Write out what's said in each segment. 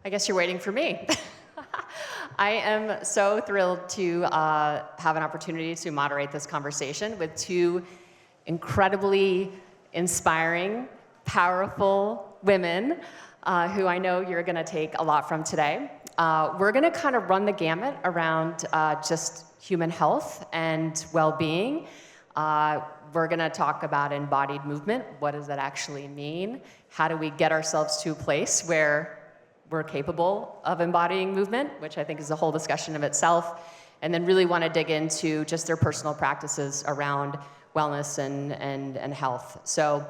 I guess you're waiting for me. I am so thrilled to have an opportunity to moderate this conversation with two incredibly inspiring, powerful women who I know you're going to take a lot from today. We're going to kind of run the gamut around just human health and well-being. We're going to talk about embodied movement. What does that actually mean? How do we get ourselves to a place where we're capable of embodying movement, which I think is a whole discussion of itself, and then really want to dig into just their personal practices around wellness and health. So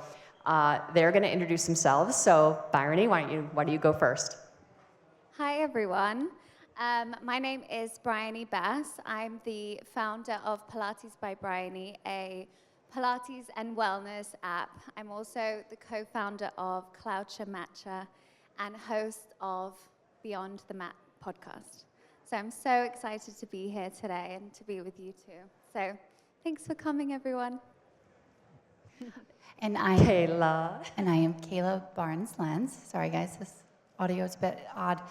they're going to introduce themselves. So Bryony, why don't you go first? Hi, everyone. My name is Bryony Bass. I'm the founder of Pilates by Bryony, a Pilates and wellness app. I'm also the co-founder of Cloucher Matcha and host of Beyond the Mat podcast. So I'm so excited to be here today and to be with you too. So thanks for coming, everyone. And I Kayla. And I am Kayla Barnes-Lentz. Sorry, guys, this audio is a bit odd.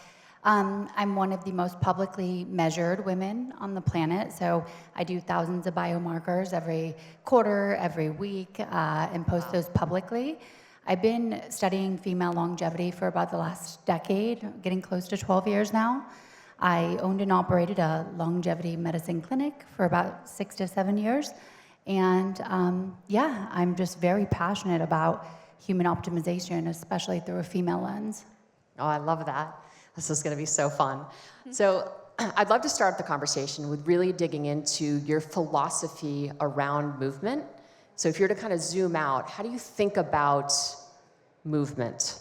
I'm one of the most publicly measured women on the planet. So I do thousands of biomarkers every quarter, every week, and post those publicly. I've been studying female longevity for about the last decade, getting close to 12 years now. I owned and operated a longevity medicine clinic for about 6 to 7 years. And I'm just very passionate about human optimization, especially through a female lens. Oh, I love that. This is going to be so fun. So I'd love to start the conversation with really digging into your philosophy around movement. So if you're to kind of zoom out, how do you think about movement?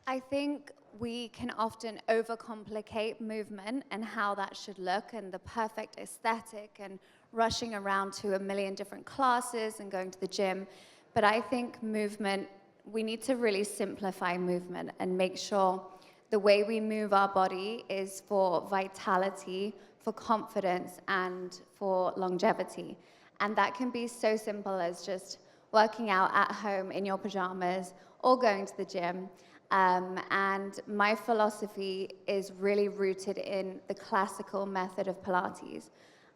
I think we can often overcomplicate movement and how that should look and the perfect aesthetic and rushing around to a million different classes and going to the gym. But I think movement, we need to really simplify movement and make sure the way we move our body is for vitality, for confidence, and for longevity. And that can be so simple as just working out at home in your pajamas or going to the gym. And my philosophy is really rooted in the classical method of Pilates.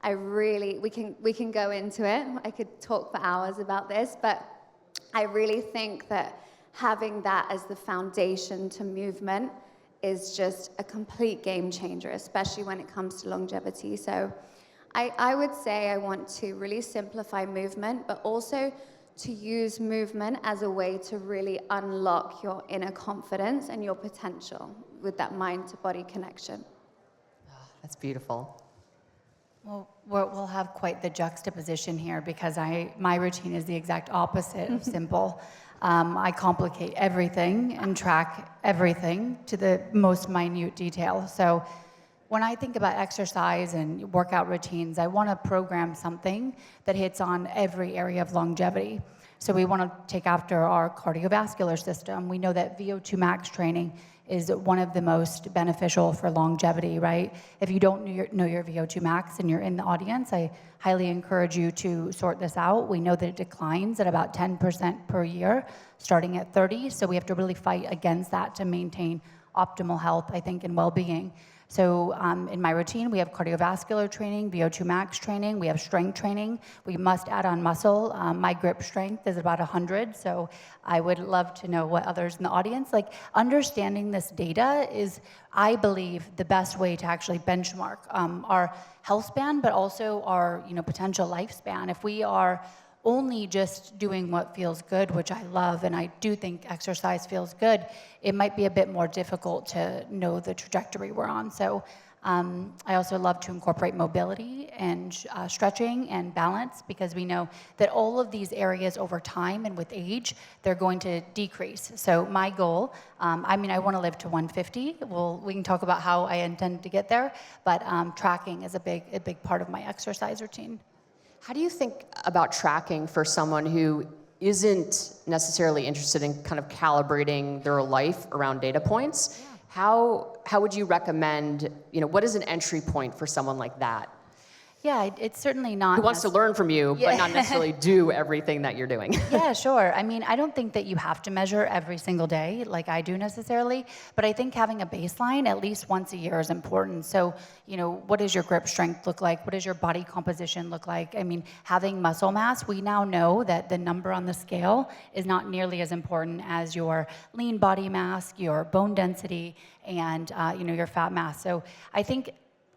We can go into it. I could talk for hours about this, but I really think that having that as the foundation to movement is just a complete game changer, especially when it comes to longevity. So I would say I want to really simplify movement, but also to use movement as a way to really unlock your inner confidence and your potential with that mind-to-body connection. Oh, that's beautiful. Well, we'll have quite the juxtaposition here because my routine is the exact opposite of simple. I complicate everything and track everything to the most minute detail. So when I think about exercise and workout routines, I want to program something that hits on every area of longevity. So we want to take after our cardiovascular system. We know that VO2 max training is one of the most beneficial for longevity, right? If you don't know your VO2 max and you're in the audience, I highly encourage you to sort this out. We know that it declines at about 10% per year, starting at 30. So we have to really fight against that to maintain optimal health, I think, and well-being. So in my routine, we have cardiovascular training, VO2 max training, we have strength training. We must add on muscle. My grip strength is about 100, so I would love to know what others in the audience, understanding this data is, I believe, the best way to actually benchmark our health span, but also our potential lifespan. If we are only just doing what feels good, which I love, and I do think exercise feels good, it might be a bit more difficult to know the trajectory we're on. So I also love to incorporate mobility and stretching and balance because we know that all of these areas over time and with age, they're going to decrease. So my goal, I want to live to 150. We can talk about how I intend to get there, but tracking is a big part of my exercise routine. How do you think about tracking for someone who isn't necessarily interested in kind of calibrating their life around data points? Yeah. How would you recommend, what is an entry point for someone like that? Yeah, it's certainly not. Who wants to learn from you, but not necessarily do everything that you're doing. Yeah, sure. I mean, I don't think that you have to measure every single day like I do necessarily, but I think having a baseline at least once a year is important. So, what does your grip strength look like? What does your body composition look like? I mean, having muscle mass, we now know that the number on the scale is not nearly as important as your lean body mass, your bone density, and your fat mass. So I think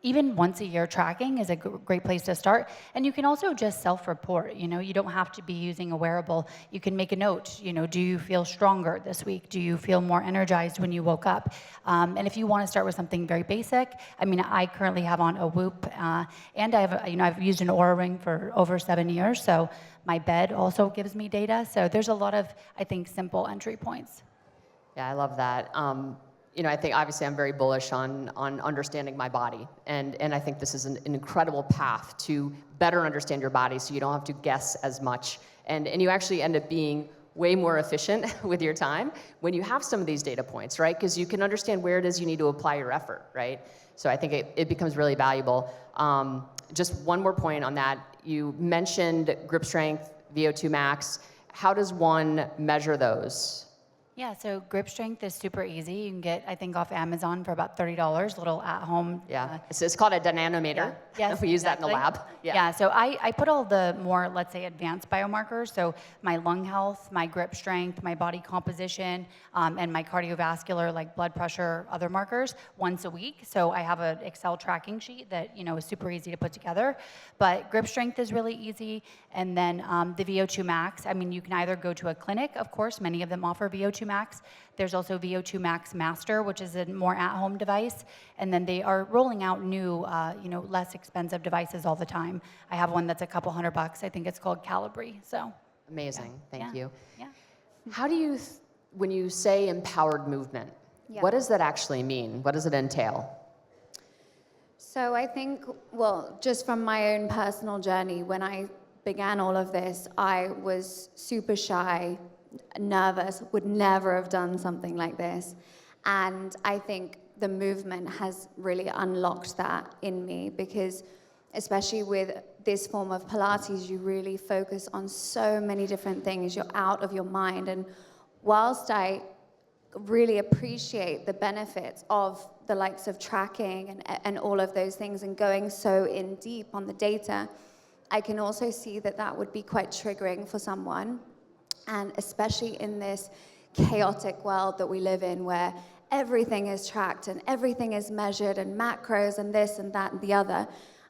even once a year tracking is a great place to start. And you can also just self-report. You don't have to be using a wearable. You can make a note. Do you feel stronger this week? Do you feel more energized when you woke up? And if you want to start with something very basic, I mean, I currently have on a Whoop, and I've used an Oura Ring for over 7 years. So my bed also gives me data. So there's a lot of, I think, simple entry points. Yeah, I love that. I think obviously I'm very bullish on understanding my body. And I think this is an incredible path to better understand your body so you don't have to guess as much. And you actually end up being way more efficient with your time when you have some of these data points, right? Because you can understand where it is you need to apply your effort, right? So I think it becomes really valuable. Just one more point on that. You mentioned grip strength, VO2 max. How does one measure those? Yeah, so grip strength is super easy. You can get, I think, off Amazon for about $30, little at-home. Yeah, it's called a dynamometer. Yeah. Yes, we use that in the exactly. lab. Yeah, so I put all the more, let's say, advanced biomarkers, so my lung health, my grip strength, my body composition, and my cardiovascular, like blood pressure, other markers, once a week. So I have an Excel tracking sheet that, is super easy to put together. But grip strength is really easy. And then the VO2 max, I mean, you can either go to a clinic, of course, many of them offer VO2 max. There's also VO2 Max Master, which is a more at-home device. And then they are rolling out new, less expensive devices all the time. I have one that's a couple $100. I think it's called Calibri. So amazing. Thank you. Yeah. How do you, when you say empowered movement, what does that actually mean? What does it entail? So I think, just from my own personal journey, when I began all of this, I was super shy, nervous, would never have done something like this. And I think the movement has really unlocked that in me, because especially with this form of Pilates, you really focus on so many different things. You're out of your mind. And whilst I really appreciate the benefits of the likes of tracking and all of those things and going so in deep on the data, I can also see that would be quite triggering for someone. And especially in this chaotic world that we live in, where everything is tracked and everything is measured and macros and this and that and the other,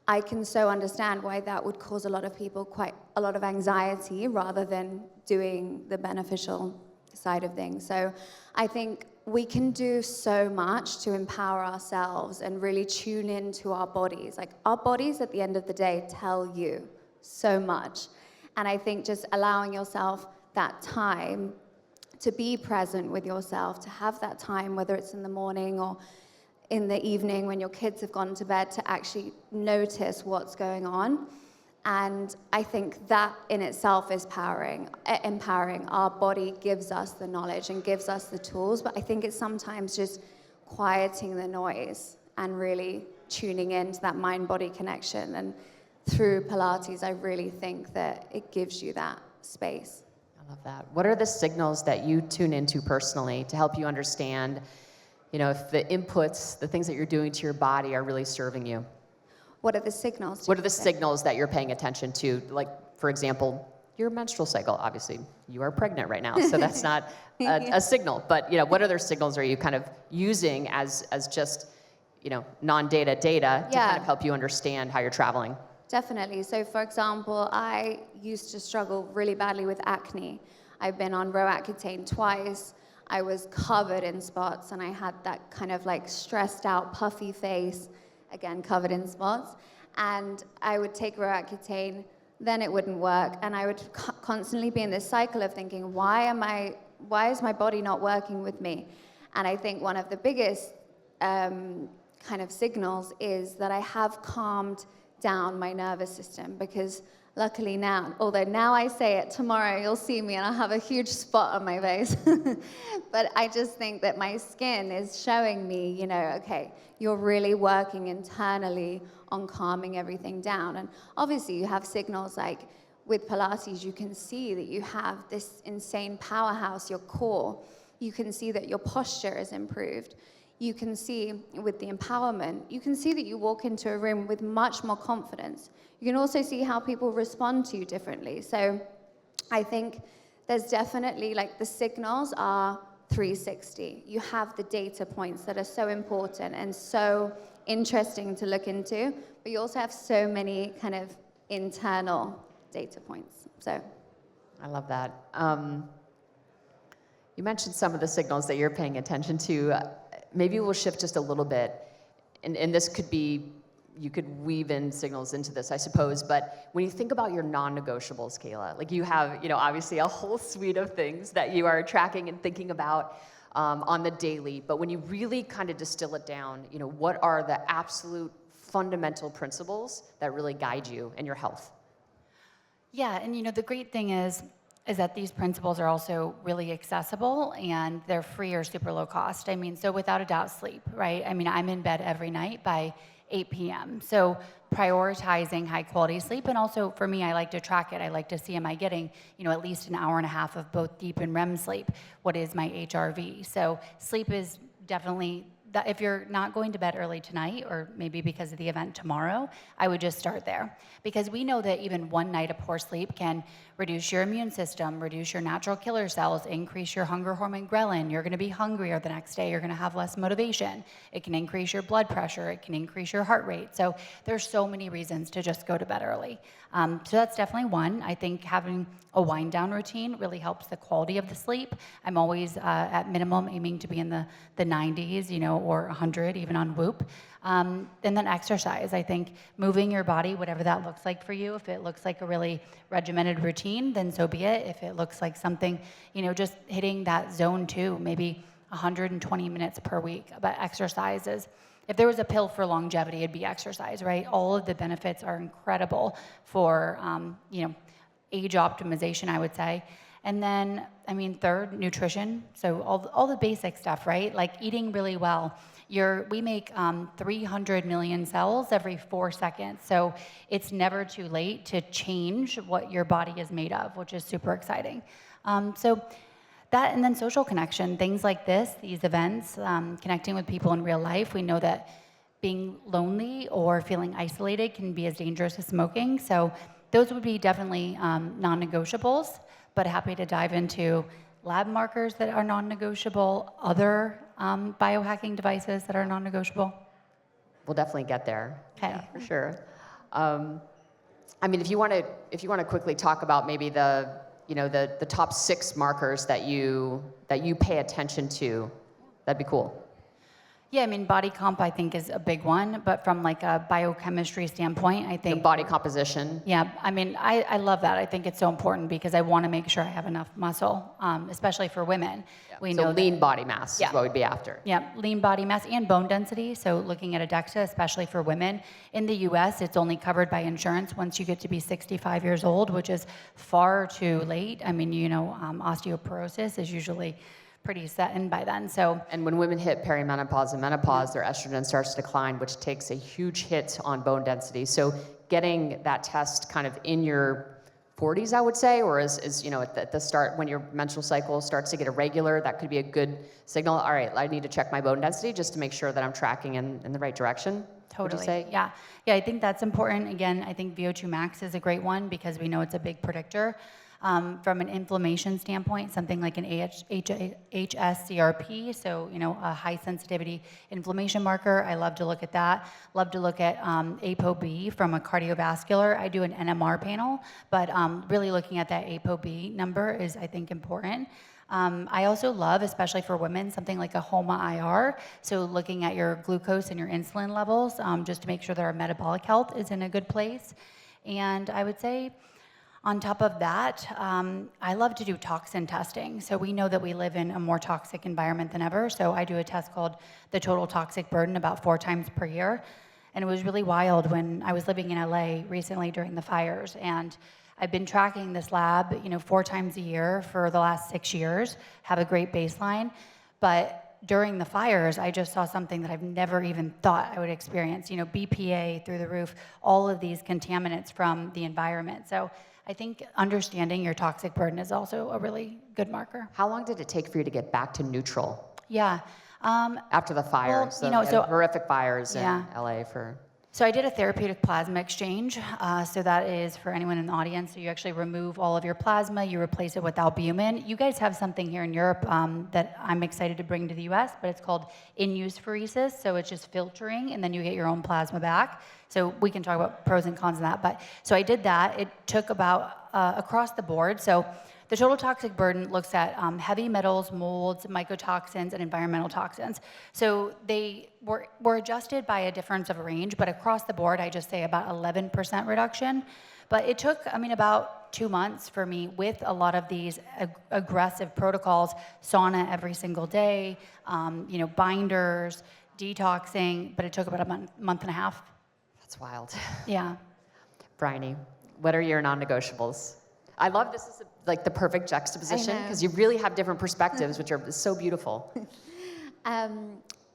I can so understand why that would cause a lot of people quite a lot of anxiety rather than doing the beneficial side of things. So I think we can do so much to empower ourselves and really tune into our bodies. Like, our bodies at the end of the day tell you so much. And I think just allowing yourself that time to be present with yourself, to have that time, whether it's in the morning or in the evening when your kids have gone to bed, to actually notice what's going on. And I think that in itself is empowering. Our body gives us the knowledge and gives us the tools, but I think it's sometimes just quieting the noise and really tuning into that mind-body connection. And through Pilates, I really think that it gives you that space. I love that. What are the signals that you tune into personally to help you understand, if the inputs, the things that you're doing to your body are really serving you? What are the signals? What are the signals that you're paying attention to? Like, for example, your menstrual cycle. Obviously, you are pregnant right now, so that's not a signal. But what other signals are you kind of using as just non-data data to kind of help you understand how you're traveling? Definitely. So, for example, I used to struggle really badly with acne. I've been on Roaccutane twice. I was covered in spots, and I had that kind of like stressed out, puffy face, again, covered in spots. And I would take Roaccutane, then it wouldn't work. And I would constantly be in this cycle of thinking, why is my body not working with me? And I think one of the biggest kind of signals is that I have calmed down my nervous system, because luckily now, although now I say it, tomorrow you'll see me and I'll have a huge spot on my face. But I just think that my skin is showing me, you know, okay, you're really working internally on calming everything down. And obviously you have signals like with Pilates, you can see that you have this insane powerhouse, your core. You can see that your posture is improved. You can see with the empowerment, you can see that you walk into a room with much more confidence. You can also see how people respond to you differently. So I think there's definitely, like, the signals are 360. You have the data points that are so important and so interesting to look into, but you also have so many kind of internal data points. So I love that. You mentioned some of the signals that you're paying attention to. Maybe we'll shift just a little bit, and this could be, you could weave in signals into this, I suppose, but when you think about your non-negotiables, Kayla, like you have, you know, obviously a whole suite of things that you are tracking and thinking about on the daily, but when you really kind of distill it down, you know, what are the absolute fundamental principles that really guide you in your health? Yeah, and you know, the great thing is that these principles are also really accessible and they're free or super low cost. I mean, so without a doubt, sleep, right? I mean, I'm in bed every night by 8 p.m. So prioritizing high quality sleep, and also for me, I like to track it. I like to see, am I getting, you know, at least an hour and a half of both deep and REM sleep? What is my HRV? So sleep is definitely, that if you're not going to bed early tonight, or maybe because of the event tomorrow, I would just start there. Because we know that even one night of poor sleep can reduce your immune system, reduce your natural killer cells, increase your hunger hormone ghrelin. You're gonna be hungrier the next day. You're gonna have less motivation. It can increase your blood pressure. It can increase your heart rate. So there's so many reasons to just go to bed early. So that's definitely one. I think having a wind down routine really helps the quality of the sleep. I'm always at minimum aiming to be in the 90s, you know, or 100, even on Whoop. And then exercise. I think moving your body, whatever that looks like for you, if it looks like a really regimented routine, then so be it. If it looks like something, you know, just hitting that zone 2, maybe 120 minutes per week. But exercises, if there was a pill for longevity, it'd be exercise, right? All of the benefits are incredible for, you know, age optimization, I would say. And then, I mean, third, nutrition. So all the basic stuff, right? Like eating really well. We make 300 million cells every 4 seconds. So it's never too late to change what your body is made of, which is super exciting. So that, and then social connection, things like this, these events, connecting with people in real life. We know that being lonely or feeling isolated can be as dangerous as smoking. So those would be definitely non-negotiables, but happy to dive into lab markers that are non-negotiable, other biohacking devices that are non-negotiable. We'll definitely get there. Okay. Yeah, for sure. I mean, if you want to quickly talk about maybe the top 6 markers that you pay attention to, that'd be cool. Yeah, I mean, body comp, I think, is a big one, but from like a biochemistry standpoint, I think... The body composition. Yeah, I mean, I love that. I think it's so important because I want to make sure I have enough muscle, especially for women. Yeah. We so know lean body mass is what we'd be after. Yeah, lean body mass and bone density. So looking at a DEXA, especially for women. In the US, it's only covered by insurance once you get to be 65 years old, which is far too late. I mean, you know, osteoporosis is usually pretty set in by then. So, and when women hit perimenopause and menopause, their estrogen starts to decline, which takes a huge hit on bone density. So getting that test kind of in your 40s, I would say, or is you know, at the start when your menstrual cycle starts to get irregular, that could be a good signal. All right, I need to check my bone density just to make sure that I'm tracking in the right direction. Totally. Would you say? Yeah, I think that's important. Again, I think VO2 max is a great one because we know it's a big predictor. From an inflammation standpoint, something like an HSCRP, so, you know, a high sensitivity inflammation marker. I love to look at that. Love to look at ApoB from a cardiovascular. I do an NMR panel, but really looking at that ApoB number is, I think, important. I also love, especially for women, something like a HOMA-IR, so looking at your glucose and your insulin levels, just to make sure that our metabolic health is in a good place. And I would say, on top of that, I love to do toxin testing. So we know that we live in a more toxic environment than ever. So I do a test called the total toxic burden about 4 times per year. And it was really wild when I was living in LA recently during the fires. And I've been tracking this lab, 4 times a year for the last 6 years, have a great baseline. But during the fires, I just saw something that I've never even thought I would experience. BPA through the roof, all of these contaminants from the environment. So I think understanding your toxic burden is also a really good marker. How long did it take for you to get back to neutral? Yeah. After the fires, horrific fires in LA for... So I did a therapeutic plasma exchange. So that is for anyone in the audience. So you actually remove all of your plasma, you replace it with albumin. You guys have something here in Europe that I'm excited to bring to the US, but it's called in-use pheresis. So it's just filtering, and then you get your own plasma back. So we can talk about pros and cons of that. But so I did that. It took about across the board. So the total toxic burden looks at heavy metals, molds, mycotoxins, and environmental toxins. So they were adjusted by a difference of range, but across the board, I just say about 11% reduction. But it took, about 2 months for me with a lot of these aggressive protocols, sauna every single day, binders, detoxing, but it took about a month and a half. That's wild. Yeah. Bryony, what are your non-negotiables? I love this is like the perfect juxtaposition because you really have different perspectives, which are so beautiful.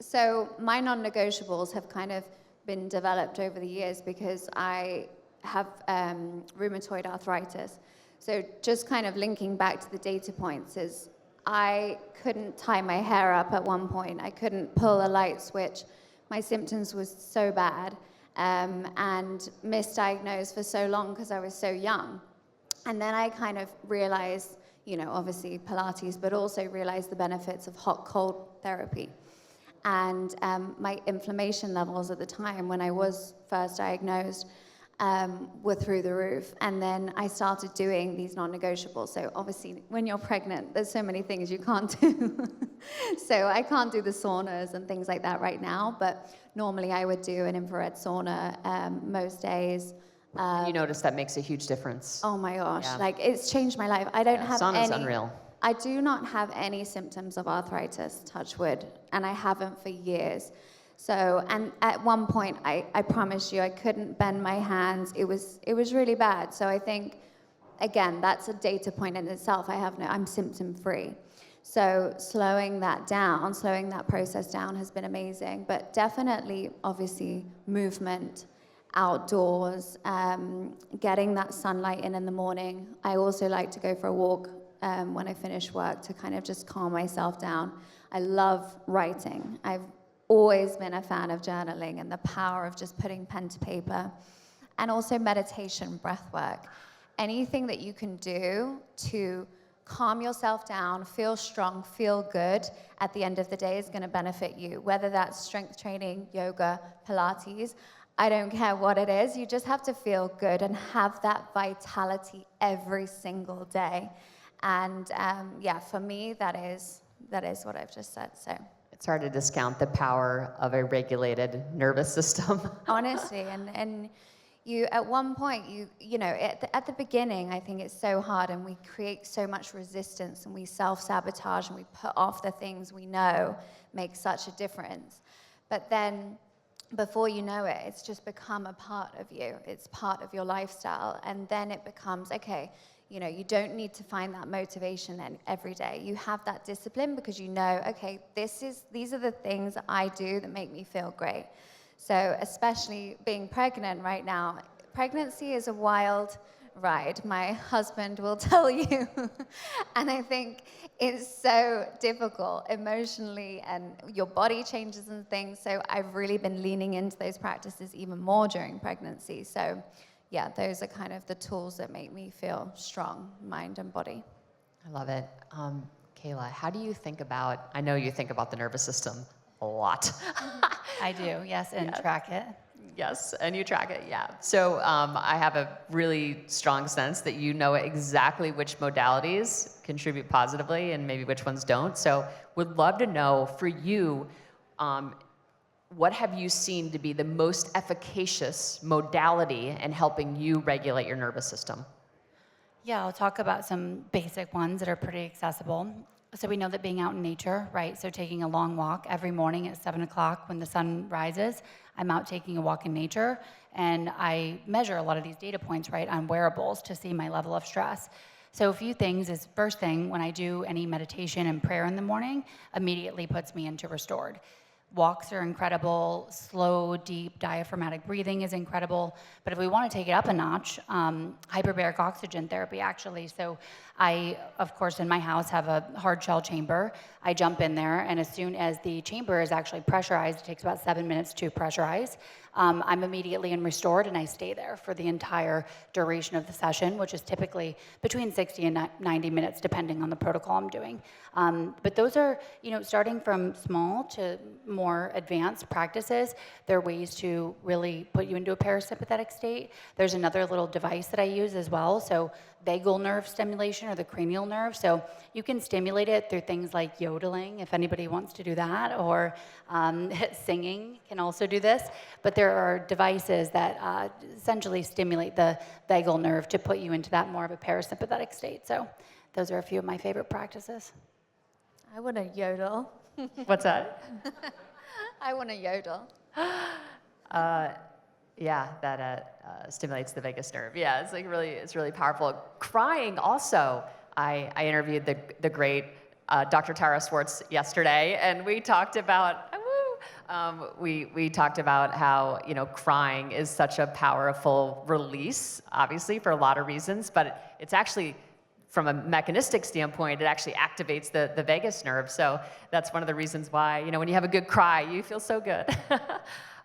So my non-negotiables have kind of been developed over the years because I have rheumatoid arthritis. So just kind of linking back to the data points is I couldn't tie my hair up at one point. I couldn't pull a light switch. My symptoms was so bad and misdiagnosed for so long because I was so young. And then I kind of realized, obviously Pilates, but also realized the benefits of hot-cold therapy. And my inflammation levels at the time when I was first diagnosed were through the roof. And then I started doing these non-negotiables. So obviously when you're pregnant, there's so many things you can't do. So I can't do the saunas and things like that right now, but normally I would do an infrared sauna most days. You notice that makes a huge difference. Oh my gosh, it's changed my life. I don't have sauna's any... unreal. I do not have any symptoms of arthritis, touch wood, and I haven't for years. So, and at one point, I promise you, I couldn't bend my hands. It was really bad. So I think, again, that's a data point in itself. I'm symptom-free. So slowing that process down has been amazing. But definitely, obviously, movement, outdoors, getting that sunlight in the morning. I also like to go for a walk when I finish work to kind of just calm myself down. I love writing. I've always been a fan of journaling and the power of just putting pen to paper. And also meditation, breath work. Anything that you can do to calm yourself down, feel strong, feel good at the end of the day is going to benefit you. Whether that's strength training, yoga, Pilates, I don't care what it is. You just have to feel good and have that vitality every single day. And for me, that is what I've just said. So it's hard to discount the power of a regulated nervous system. Honestly, and you at one point at the beginning, I think it's so hard, and we create so much resistance, and we self-sabotage, and we put off the things we know make such a difference. But then, before you know it, it's just become a part of you. It's part of your lifestyle, and then it becomes okay. You don't need to find that motivation every day. You have that discipline because okay, these are the things that I do that make me feel great. So especially being pregnant right now, pregnancy is a wild ride. My husband will tell you. And I think it's so difficult emotionally, and your body changes and things. So I've really been leaning into those practices even more during pregnancy. So yeah, those are kind of the tools that make me feel strong, mind and body. I love it. Kayla, how do you think about, I know you think about the nervous system a lot. I do, yes, and track it. Yes, and you track it, yeah. So I have a really strong sense that you know exactly which modalities contribute positively and maybe which ones don't. So would love to know, for you, what have you seen to be the most efficacious modality in helping you regulate your nervous system? Yeah, I'll talk about some basic ones that are pretty accessible. So we know that being out in nature, right? So taking a long walk every morning at 7 o'clock when the sun rises, I'm out taking a walk in nature, and I measure a lot of these data points, right, on wearables to see my level of stress. So a few things is, first thing, when I do any meditation and prayer in the morning, immediately puts me into restored. Walks are incredible, slow, deep diaphragmatic breathing is incredible, but if we want to take it up a notch, hyperbaric oxygen therapy actually. So I, of course, in my house have a hard shell chamber. I jump in there, and as soon as the chamber is actually pressurized, it takes about 7 minutes to pressurize, I'm immediately in restored, and I stay there for the entire duration of the session, which is typically between 60 and 90 minutes, depending on the protocol I'm doing. But those are, starting from small to more advanced practices, there are ways to really put you into a parasympathetic state. There's another little device that I use as well, so vagal nerve stimulation, or the cranial nerve. So you can stimulate it through things like yodeling, if anybody wants to do that, or singing can also do this. But there are devices that essentially stimulate the vagal nerve to put you into that more of a parasympathetic state. So those are a few of my favorite practices. I want to yodel. What's that? I want to yodel. Yeah, that stimulates the vagus nerve. Yeah, it's really powerful. Crying also. I interviewed the great Dr. Tara Swartz yesterday, and we talked about we talked about how crying is such a powerful release, obviously for a lot of reasons, but it's actually, from a mechanistic standpoint, it actually activates the vagus nerve. So that's one of the reasons why, when you have a good cry, you feel so good.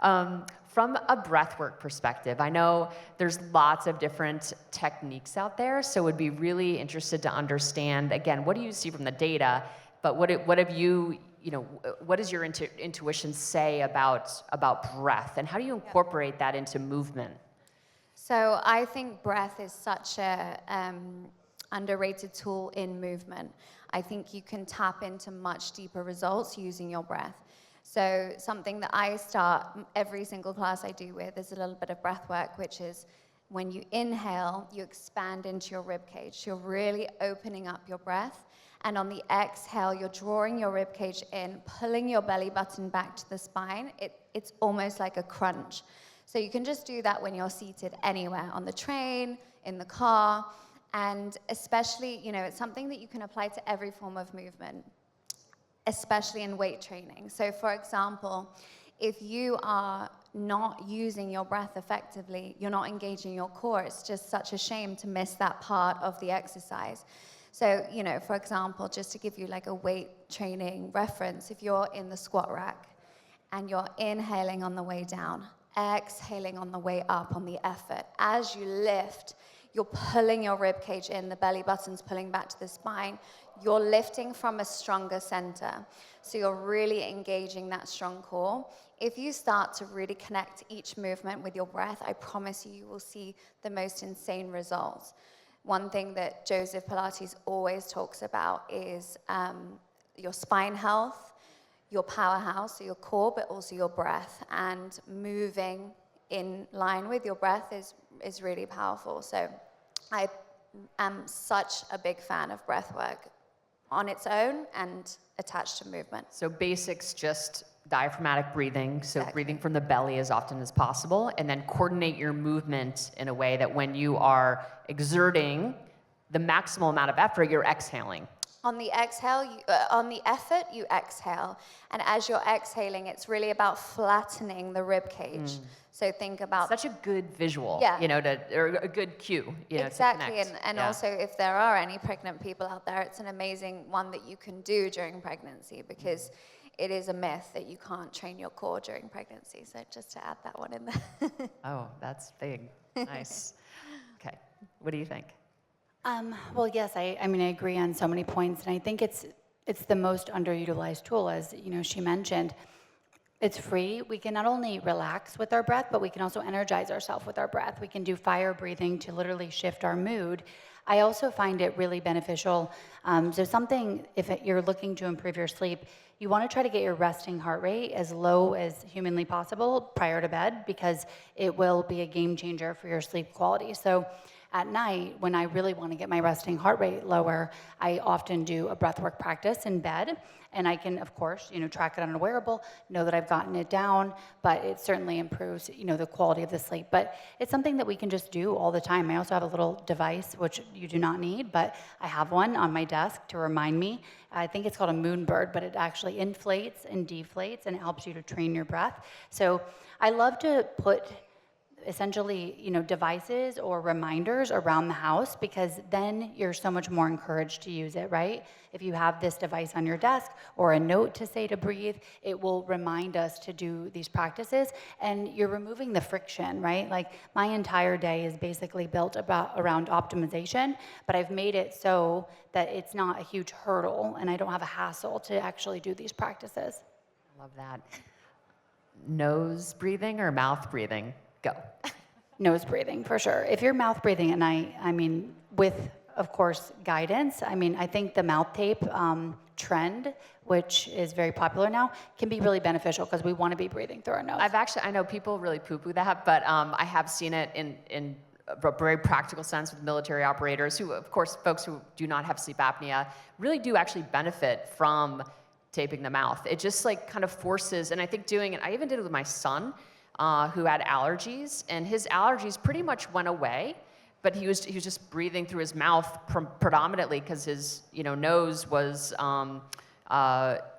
From a breathwork perspective, I know there's lots of different techniques out there, so would be really interested to understand, again, what do you see from the data, but what have you, what does your intuition say about breath, and how do you incorporate that into movement? So I think breath is such a underrated tool in movement. I think you can tap into much deeper results using your breath. So something that I start every single class I do with is a little bit of breath work, which is when you inhale, you expand into your rib cage. You're really opening up your breath. And on the exhale, you're drawing your rib cage in, pulling your belly button back to the spine. It's almost like a crunch. So you can just do that when you're seated anywhere, on the train, in the car. And especially, it's something that you can apply to every form of movement, especially in weight training. So for example, if you are not using your breath effectively, you're not engaging your core, it's just such a shame to miss that part of the exercise. So, for example, just to give you like a weight training reference, if you're in the squat rack and you're inhaling on the way down, exhaling on the way up on the effort, as you lift, you're pulling your rib cage in, the belly button's pulling back to the spine. You're lifting from a stronger center. So you're really engaging that strong core. If you start to really connect each movement with your breath, I promise you will see the most insane results. One thing that Joseph Pilates always talks about is your spine health, your powerhouse, so your core, but also your breath. And moving in line with your breath is really powerful. So I am such a big fan of breath work on its own and attached to movement. So basics, just diaphragmatic breathing, so Exactly. breathing from the belly as often as possible, and then coordinate your movement in a way that when you are exerting the maximal amount of effort, you're exhaling. On the exhale, on the effort, you exhale. And as you're exhaling, it's really about flattening the rib cage. So think about... Such a good visual, Yeah. or a good cue, Exactly, to connect. and also if there are any pregnant people out there, it's an amazing one that you can do during pregnancy, because it is a myth that you can't train your core during pregnancy. So just to add that one in there. Oh, that's big. Nice. Okay, what do you think? Well, yes, I agree on so many points, and I think it's the most underutilized tool, as she mentioned. It's free. We can not only relax with our breath, but we can also energize ourselves with our breath. We can do fire breathing to literally shift our mood. I also find it really beneficial. So something, if you're looking to improve your sleep, you want to try to get your resting heart rate as low as humanly possible prior to bed, because it will be a game changer for your sleep quality. So at night, when I really want to get my resting heart rate lower, I often do a breathwork practice in bed. And I can, of course, track it on a wearable, know that I've gotten it down, but it certainly improves, the quality of the sleep. But it's something that we can just do all the time. I also have a little device, which you do not need, but I have one on my desk to remind me. I think it's called a moonbird, but it actually inflates and deflates, and it helps you to train your breath. So I love to put essentially, devices or reminders around the house, because then you're so much more encouraged to use it, right? If you have this device on your desk or a note to say to breathe, it will remind us to do these practices, and you're removing the friction, right? Like, my entire day is basically built around optimization, but I've made it so that it's not a huge hurdle and I don't have a hassle to actually do these practices. I love that. Nose breathing or mouth breathing? Go. Nose breathing, for sure. If you're mouth breathing at night, with, of course, guidance, I think the mouth tape trend, which is very popular now, can be really beneficial, because we want to be breathing through our nose. I know people really poo-poo that, but I have seen it in a very practical sense with military operators who, of course, folks who do not have sleep apnea, really do actually benefit from taping the mouth. It just kind of forces, and I think doing it, I even did it with my son, who had allergies, and his allergies pretty much went away, but he was just breathing through his mouth predominantly, because his nose was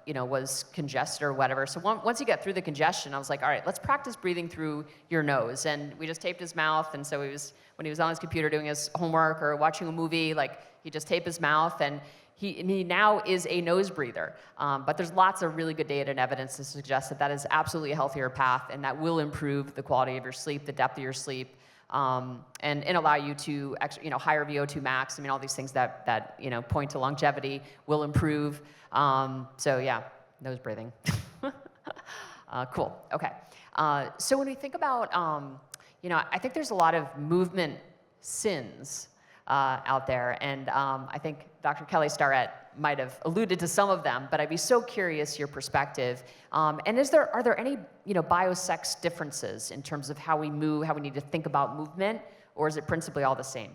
was congested or whatever. So once he got through the congestion, I was like, all right, let's practice breathing through your nose. And we just taped his mouth, and so when he was on his computer doing his homework or watching a movie, he just taped his mouth, and he now is a nose breather. But there's lots of really good data and evidence to suggest that is absolutely a healthier path, and that will improve the quality of your sleep, the depth of your sleep, and allow you to higher VO2 max. All these things that point to longevity will improve. So yeah, nose breathing. Cool. Okay. So when we think about, I think there's a lot of movement sins out there, and I think Dr. Kelly Starrett might have alluded to some of them, but I'd be so curious your perspective. And are there any biosex differences in terms of how we move, how we need to think about movement, or is it principally all the same?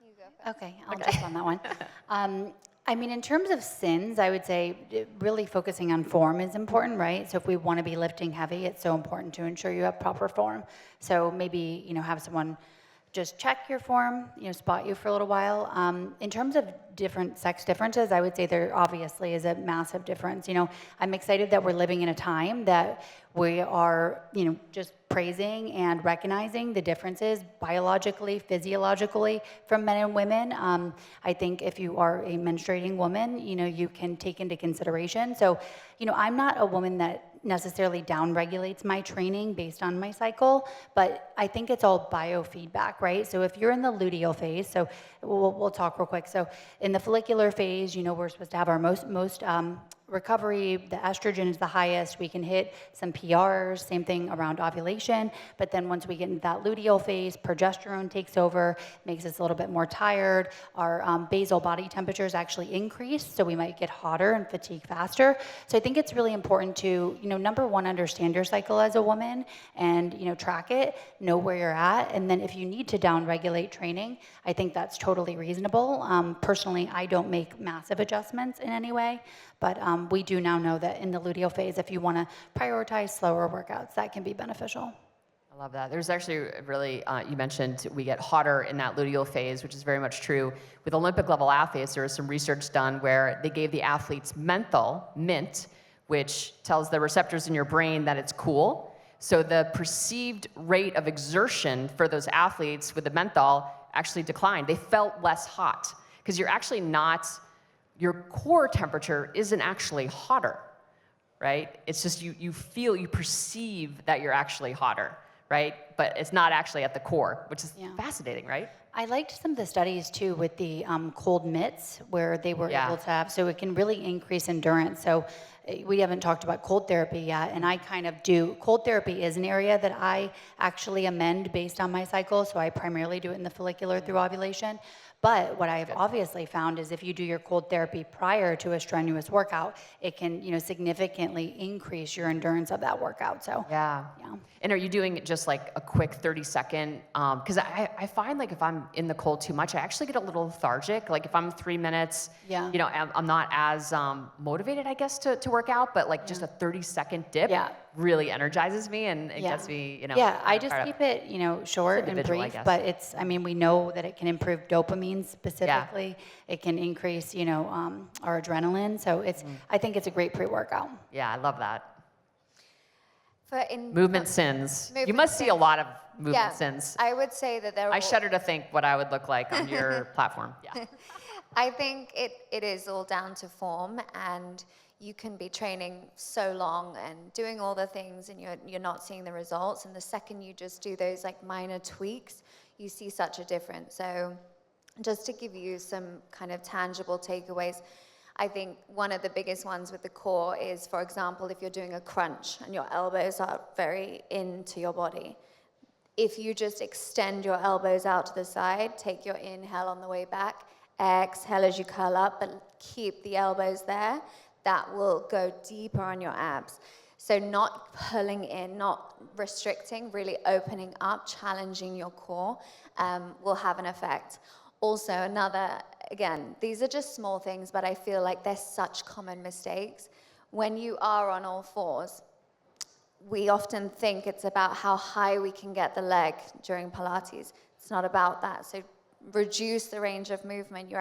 You go first. Okay, I'll jump on that one. In terms of sins, I would say really focusing on form is important, right? So if we want to be lifting heavy, it's so important to ensure you have proper form. So maybe, have someone just check your form, spot you for a little while. In terms of different sex differences, I would say there obviously is a massive difference. I'm excited that we're living in a time that we are, just praising and recognizing the differences biologically, physiologically from men and women. I think if you are a menstruating woman, you can take into consideration. So, I'm not a woman that necessarily downregulates my training based on my cycle, but I think it's all biofeedback, right? So if you're in the luteal phase, so we'll talk real quick. So in the follicular phase, we're supposed to have our most recovery, the estrogen is the highest, we can hit some PRs, same thing around ovulation, but then once we get into that luteal phase, progesterone takes over, makes us a little bit more tired, our basal body temperatures actually increase, so we might get hotter and fatigue faster. So I think it's really important to, number one, understand your cycle as a woman and, track it, know where you're at, and then if you need to downregulate training, I think that's totally reasonable. Personally, I don't make massive adjustments in any way, but we do now know that in the luteal phase, if you want to prioritize slower workouts, that can be beneficial. I love that. There's actually really, you mentioned we get hotter in that luteal phase, which is very much true. With Olympic level athletes, there was some research done where they gave the athletes menthol, mint, which tells the receptors in your brain that it's cool. So the perceived rate of exertion for those athletes with the menthol actually declined. They felt less hot because you're actually not, your core temperature isn't actually hotter, right? It's just you perceive that you're actually hotter, right? But it's not actually at the core, which is fascinating, right? I liked some of the studies too with the cold mitts where they were able to have, so it can really increase endurance. So we haven't talked about cold therapy yet, and I kind of do. Cold therapy is an area that I actually amend based on my cycle, so I primarily do it in the follicular through ovulation. But what I've obviously found is if you do your cold therapy prior to a strenuous workout, it can, significantly increase your endurance of that workout. So yeah. And are you doing just like a quick 30-second? Because I find like if I'm in the cold too much, I actually get a little lethargic. Like if I'm 3 minutes, I'm not as motivated, I guess, to work out. But like just a 30-second dip really energizes me and it gets me, Yeah, I just keep it, short and brief. But we know that it can improve dopamine specifically. It can increase, our adrenaline. So I think it's a great pre-workout. Yeah, I love that. Movement sins. You must see a lot of movement sins. I would say that I shudder to think what I would look like on your platform. Yeah. I think it is all down to form, and you can be training so long and doing all the things and you're not seeing the results, and the second you just do those like minor tweaks, you see such a difference. So just to give you some kind of tangible takeaways, I think one of the biggest ones with the core is, for example, if you're doing a crunch and your elbows are very into your body, if you just extend your elbows out to the side, take your inhale on the way back, exhale as you curl up, but keep the elbows there, that will go deeper on your abs. So not pulling in, not restricting, really opening up, challenging your core will have an effect. Also, again, these are just small things, but I feel like they're such common mistakes. When you are on all fours, we often think it's about how high we can get the leg during Pilates. It's not about that. So reduce the range of movement.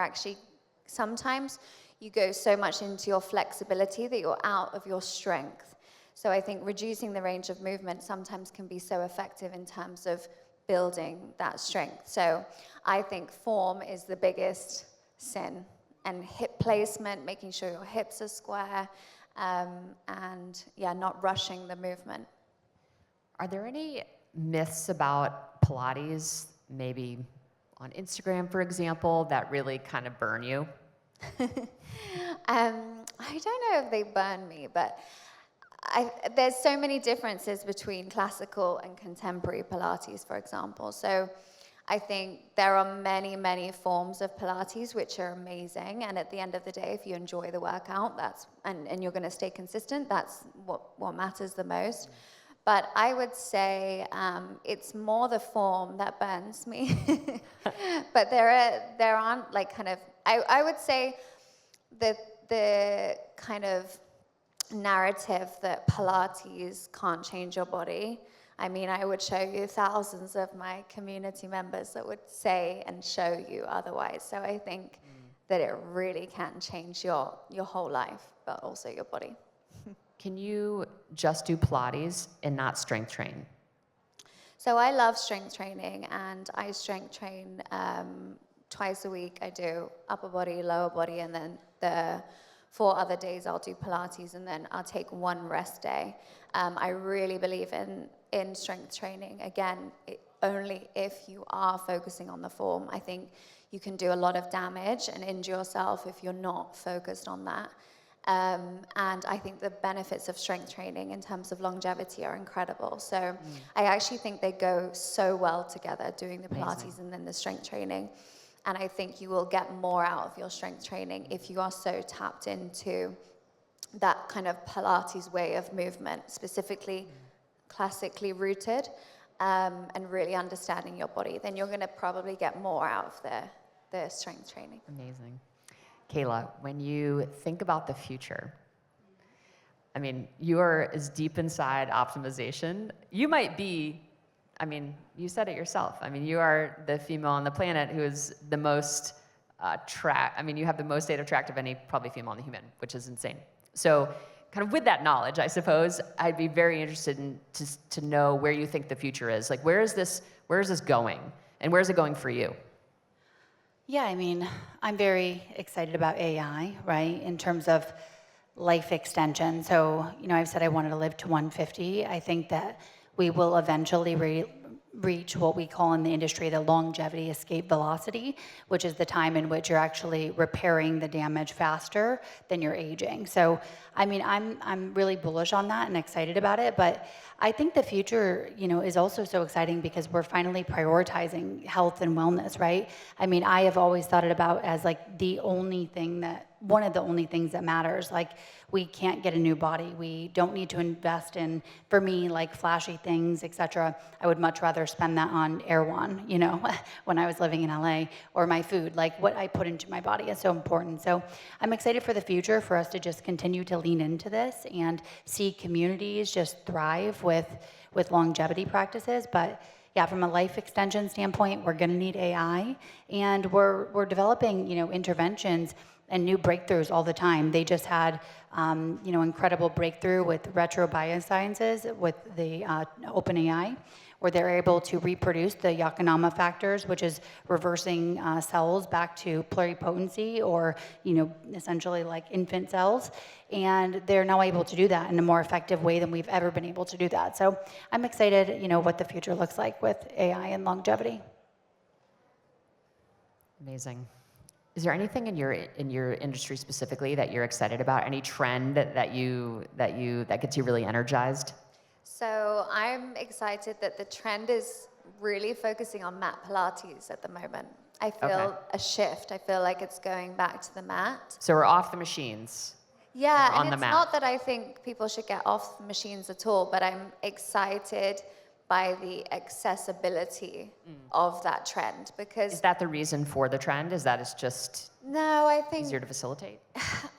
Sometimes you go so much into your flexibility that you're out of your strength. So I think reducing the range of movement sometimes can be so effective in terms of building that strength. So I think form is the biggest sin, and hip placement, making sure your hips are square, and not rushing the movement. Are there any myths about Pilates, maybe on Instagram, for example, that really kind of burn you? I don't know if they burn me, but there's so many differences between classical and contemporary Pilates, for example. So I think there are many, many forms of Pilates which are amazing. And at the end of the day, if you enjoy the workout, and you're going to stay consistent, that's what matters the most. But I would say it's more the form that burns me. But there aren't like kind of, I would say the kind of narrative that Pilates can't change your body. I mean, I would show you thousands of my community members that would say and show you otherwise. So I think that it really can change your whole life, but also your body. Can you just do Pilates and not strength train? So I love strength training, and I strength train twice a week. I do upper body, lower body, and then the 4 other days I'll do Pilates, and then I'll take 1 rest day. I really believe in strength training. Again, only if you are focusing on the form. I think you can do a lot of damage and injure yourself if you're not focused on that. And I think the benefits of strength training in terms of longevity are incredible. So I actually think they go so well together, doing the Pilates and then the strength training. And I think you will get more out of your strength training if you are so tapped into that kind of Pilates way of movement, specifically classically rooted, and really understanding your body. Then you're going to probably get more out of the strength training. Amazing. Kayla, when you think about the future, I mean, you are as deep inside optimization. You might be, I mean, you said it yourself. I mean, you are the female on the planet who is the most you have the most data tracked of any probably female on the human, which is insane. So kind of with that knowledge, I suppose, I'd be very interested to know where you think the future is. Like, where is this going? And where is it going for you? Yeah, I mean, I'm very excited about AI, right, in terms of life extension. So, I've said I wanted to live to 150. I think that we will eventually reach what we call in the industry the longevity escape velocity, which is the time in which you're actually repairing the damage faster than you're aging. So, I mean, I'm really bullish on that and excited about it, but I think the future, is also so exciting because we're finally prioritizing health and wellness, right? I mean, I have always thought it about as like one of the only things that matters. Like, we can't get a new body. We don't need to invest in, for me, like flashy things, etc. I would much rather spend that on Erewhon, when I was living in LA, or my food. Like, what I put into my body is so important. So I'm excited for the future, for us to just continue to lean into this and see communities just thrive with longevity practices. But yeah, from a life extension standpoint, we're going to need AI, and we're developing, interventions and new breakthroughs all the time. They just had, incredible breakthrough with retro biosciences with the OpenAI, where they're able to reproduce the Yakanama factors, which is reversing cells back to pluripotency, or essentially like infant cells. And they're now able to do that in a more effective way than we've ever been able to do that. So I'm excited, what the future looks like with AI and longevity. Amazing. Is there anything in your industry specifically that you're excited about? Any trend that gets you really energized? So I'm excited that the trend is really focusing on mat Pilates at the moment. I feel a shift. I feel like it's going back to the mat. So we're off the machines. Yeah, on and the it's mat. not that I think people should get off the machines at all, but I'm excited by the accessibility of that trend, because Is that the reason for the trend? Is that it's just no, I think easier to facilitate?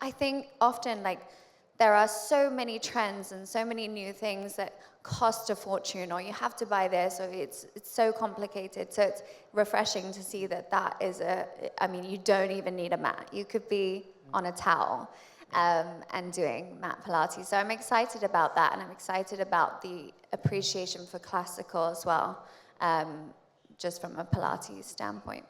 I think often, like, there are so many trends and so many new things that cost a fortune, or you have to buy this, or it's so complicated. So it's refreshing to see that is you don't even need a mat. You could be on a towel and doing mat Pilates. So I'm excited about that, and I'm excited about the appreciation for classical as well, just from a Pilates standpoint.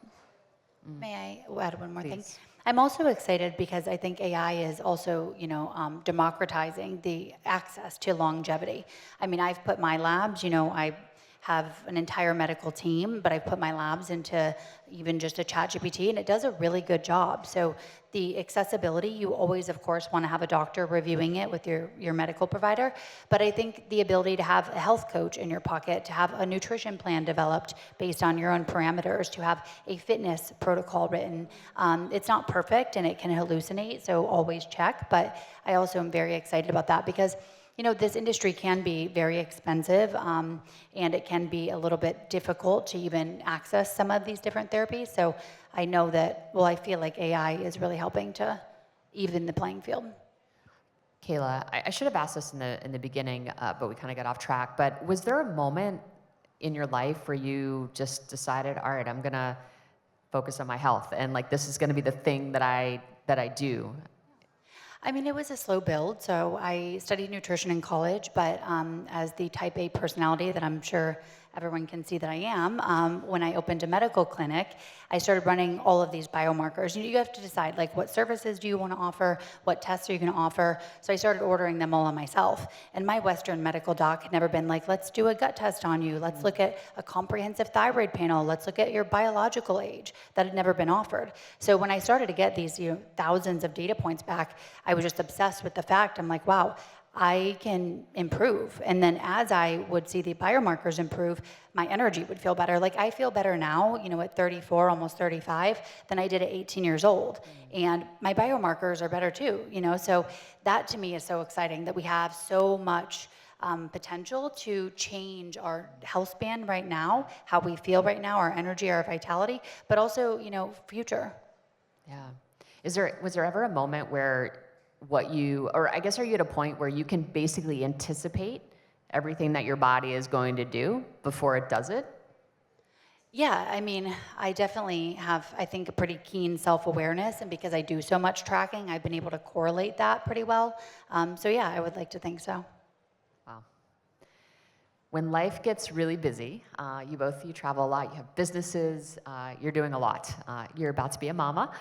May I add one more thing? Please. I'm also excited because I think AI is also, democratizing the access to longevity. I mean, I've put my labs, I have an entire medical team, but I've put my labs into even just a ChatGPT, and it does a really good job. So the accessibility, you always, of course, want to have a doctor reviewing it with your medical provider. But I think the ability to have a health coach in your pocket, to have a nutrition plan developed based on your own parameters, to have a fitness protocol written. It's not perfect and it can hallucinate, so always check. But I also am very excited about that because this industry can be very expensive, and it can be a little bit difficult to even access some of these different therapies. So I know that, I feel like AI is really helping to even the playing field. Kayla, I should have asked this in the beginning, but we kind of got off track. But was there a moment in your life where you just decided, all right, I'm going to focus on my health, and like this is going to be the thing that I do? I mean, it was a slow build. So I studied nutrition in college, but as the type A personality that I'm sure everyone can see that I am, when I opened a medical clinic, I started running all of these biomarkers. You have to decide, like, what services do you want to offer? What tests are you going to offer? So I started ordering them all on myself. And my Western medical doc had never been like, let's do a gut test on you. Let's look at a comprehensive thyroid panel. Let's look at your biological age. That had never been offered. So when I started to get these thousands of data points back, I was just obsessed with the fact. I'm like, wow, I can improve. And then as I would see the biomarkers improve, my energy would feel better. Like, I feel better now, at 34, almost 35, than I did at 18 years old. And my biomarkers are better too, So that to me is so exciting that we have so much potential to change our health span right now, how we feel right now, our energy, our vitality, but also, future. Yeah. Was there ever a moment where are you at a point where you can basically anticipate everything that your body is going to do before it does it? Yeah, I mean, I definitely have, I think, a pretty keen self-awareness, and because I do so much tracking, I've been able to correlate that pretty well. So yeah, I would like to think so. Wow. When life gets really busy, you travel a lot, you have businesses, you're doing a lot. You're about to be a mama.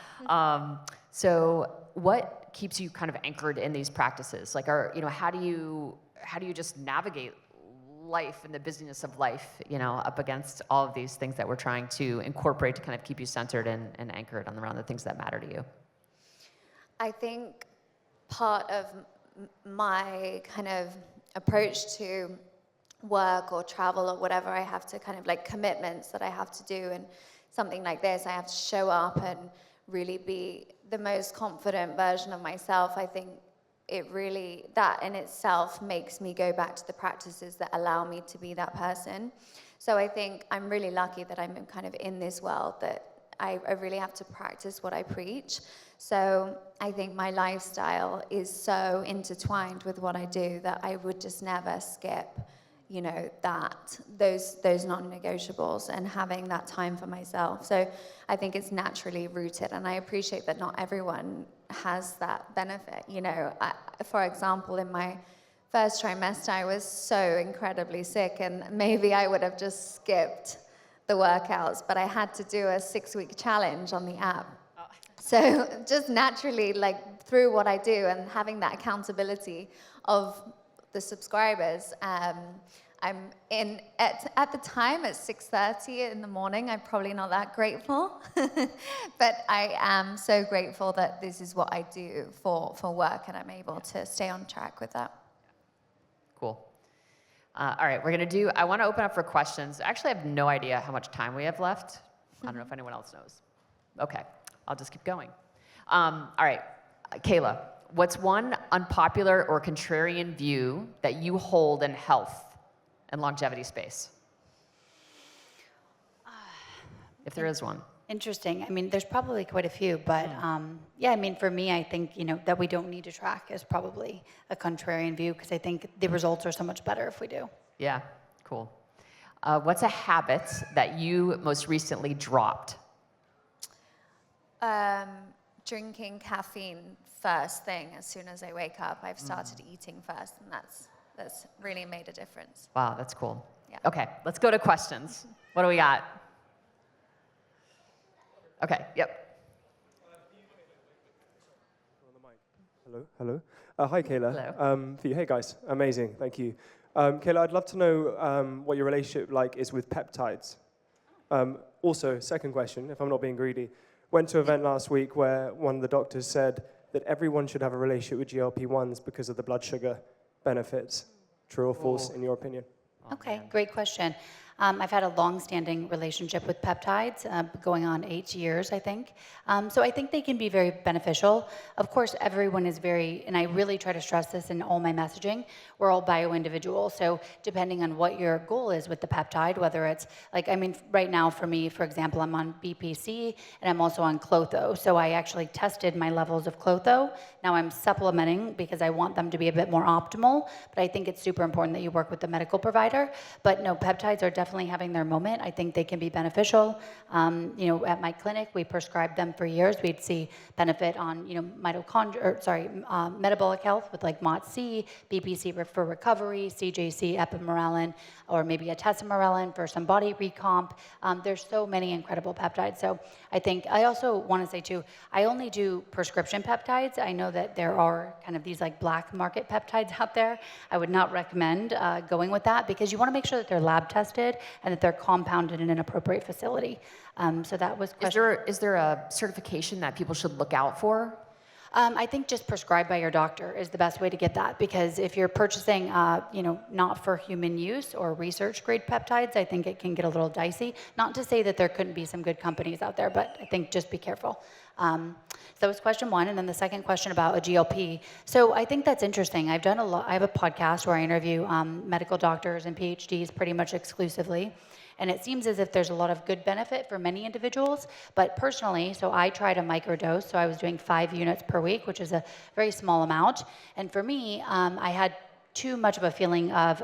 So what keeps you kind of anchored in these practices? Like, how do you just navigate life and the busyness of life, you know, up against all of these things that we're trying to incorporate to kind of keep you centered and anchored around the things that matter to you? I think part of my kind of approach to work or travel or whatever, I have to kind of like commitments that I have to do, and something like this, I have to show up and really be the most confident version of myself. I think it really, that in itself makes me go back to the practices that allow me to be that person. So I think I'm really lucky that I'm kind of in this world that I really have to practice what I preach. So I think my lifestyle is so intertwined with what I do that I would just never skip, you know, those non-negotiables and having that time for myself. So I think it's naturally rooted, and I appreciate that not everyone has that benefit. You know, for example, in my first trimester, I was so incredibly sick, and maybe I would have just skipped the workouts, but I had to do a 6-week challenge on the app. Oh. So just naturally, like through what I do and having that accountability of the subscribers, I'm in at the time at 6:30 in the morning. I'm probably not that grateful, but I am so grateful that this is what I do for work, and I'm able to stay on track with that. Cool. All right, I want to open up for questions. Actually, I have no idea how much time we have left. I don't know if anyone else knows. Okay, I'll just keep going. All right, Kayla, what's one unpopular or contrarian view that you hold in health and longevity space? If there is one. Interesting. I mean, there's probably quite a few, but yeah, I mean, for me, I think, you know, that we don't need to track is probably a contrarian view, because I think the results are so much better if we do. Yeah, cool. What's a habit that you most recently dropped? Drinking caffeine first thing as soon as I wake up. I've started eating first, and that's really made a difference. Wow, that's cool. Yeah. Okay, let's go to questions. What do we got? Okay, yep. Hello. Hi, Kayla. Hello. For you. Hey, guys. Amazing. Thank you. Kayla, I'd love to know what your relationship like is with peptides. Also, second question, if I'm not being greedy, went to an event last week where one of the doctors said that everyone should have a relationship with GLP-1s because of the blood sugar benefits. True or false, in your opinion? Okay, great question. I've had a long-standing relationship with peptides, going on 8 years, I think. So I think they can be very beneficial. Of course, everyone is very, and I really try to stress this in all my messaging, we're all bio-individual. So depending on what your goal is with the peptide, whether it's like, I mean, right now for me, for example, I'm on BPC and I'm also on Clotho. So I actually tested my levels of Clotho. Now I'm supplementing because I want them to be a bit more optimal, but I think it's super important that you work with the medical provider. But no, peptides are definitely having their moment. I think they can be beneficial. You know, at my clinic, we prescribed them for years. We'd see benefit on, you know, metabolic health with like MOTS-C, BPC for recovery, CJC, epimorelin, or maybe a tesamorelin for some body recomp. There's so many incredible peptides. So I think, I also want to say too, I only do prescription peptides. I know that there are kind of these like black market peptides out there. I would not recommend going with that, because you want to make sure that they're lab tested and that they're compounded in an appropriate facility. So that was question. Is there a certification that people should look out for? I think just prescribed by your doctor is the best way to get that, because if you're purchasing, you know, not for human use or research grade peptides, I think it can get a little dicey. Not to say that there couldn't be some good companies out there, but I think just be careful. So that was question one, and then the second question about a GLP. So I think that's interesting. I've done a lot. I have a podcast where I interview medical doctors and PhDs pretty much exclusively. And it seems as if there's a lot of good benefit for many individuals. But personally, so I tried a microdose. So I was doing 5 units per week, which is a very small amount. And for me, I had too much of a feeling of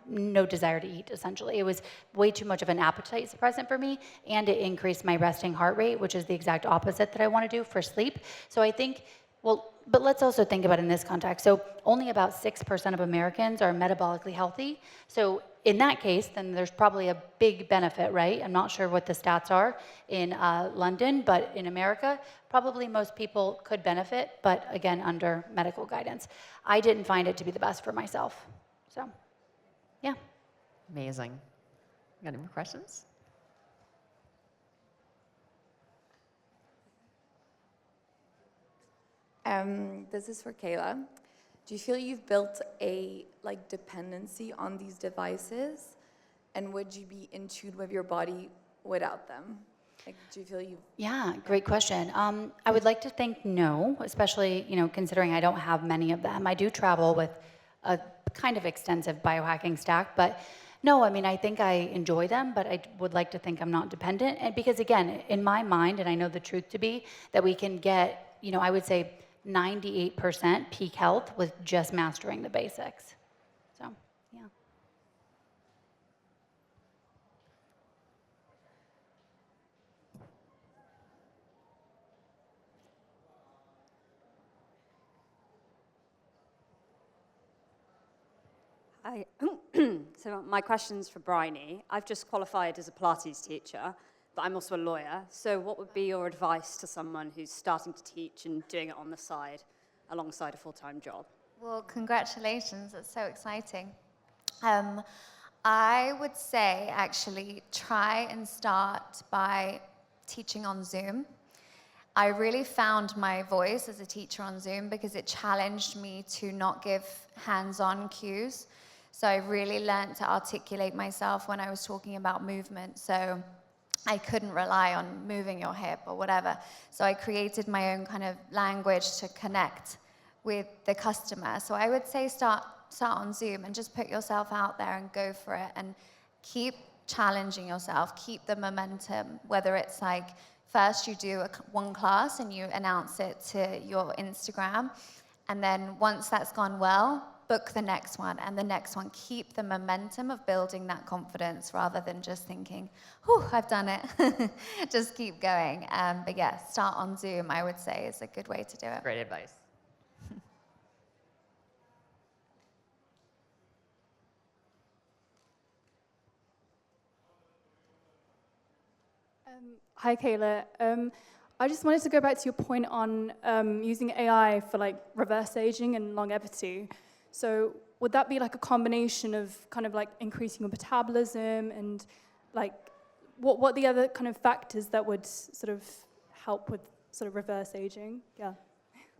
no desire to eat, essentially. It was way too much of an appetite suppressant for me, and it increased my resting heart rate, which is the exact opposite that I want to do for sleep. So I think, well, but let's also think about it in this context. So only about 6% of Americans are metabolically healthy. So in that case, then there's probably a big benefit, right? I'm not sure what the stats are in London, but in America, probably most people could benefit, but again, under medical guidance. I didn't find it to be the best for myself. So, yeah. Amazing. Got any more questions? This is for Kayla. Do you feel you've built a dependency on these devices, and would you be in tune with your body without them? Do you feel you? Yeah, great question. I would like to think no, especially considering I don't have many of them. I do travel with a kind of extensive biohacking stack, but no, I mean I think I enjoy them, but I would like to think I'm not dependent. And because again, in my mind, and I know the truth to be that we can get, I would say 98% peak health with just mastering the basics. So, yeah. Hi. So my question's for Bryony. I've just qualified as a Pilates teacher, but I'm also a lawyer. So what would be your advice to someone who's starting to teach and doing it on the side alongside a full-time job? Well, congratulations. That's so exciting. I would say, actually, try and start by teaching on Zoom. I really found my voice as a teacher on Zoom because it challenged me to not give hands-on cues. So I really learned to articulate myself when I was talking about movement. So I couldn't rely on moving your hip or whatever. So I created my own kind of language to connect with the customer. So I would say start on Zoom and just put yourself out there and go for it and keep challenging yourself, keep the momentum, whether it's like first you do one class and you announce it to your Instagram, and then once that's gone well, book the next one and the next one. Keep the momentum of building that confidence rather than just thinking, whew, I've done it. Just keep going. But yeah, start on Zoom, I would say, is a good way to do it. Great advice. Hi, Kayla. I just wanted to go back to your point on using AI for like reverse aging and longevity. So would that be like a combination of kind of like increasing your metabolism and like what the other kind of factors that would sort of help with sort of reverse aging? Yeah.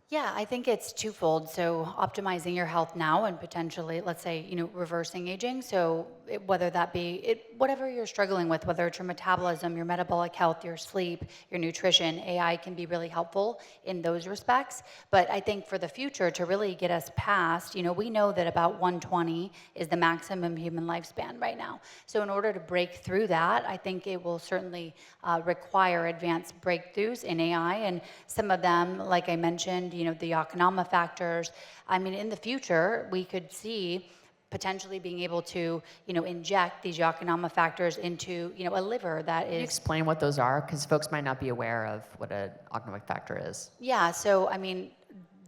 Yeah, I think it's twofold. So optimizing your health now and potentially, let's say, reversing aging. So whether that be whatever you're struggling with, whether it's your metabolism, your metabolic health, your sleep, your nutrition, AI can be really helpful in those respects. But I think for the future, to really get us past, we know that about 120 is the maximum human lifespan right now. So in order to break through that, I think it will certainly require advanced breakthroughs in AI. And some of them, like I mentioned, the Yakanama factors. I mean, in the future, we could see potentially being able to, inject these Yakanama factors into, a liver that Can you is... explain what those are? Because folks might not be aware of what an oxalic factor is. Yeah, so, I mean,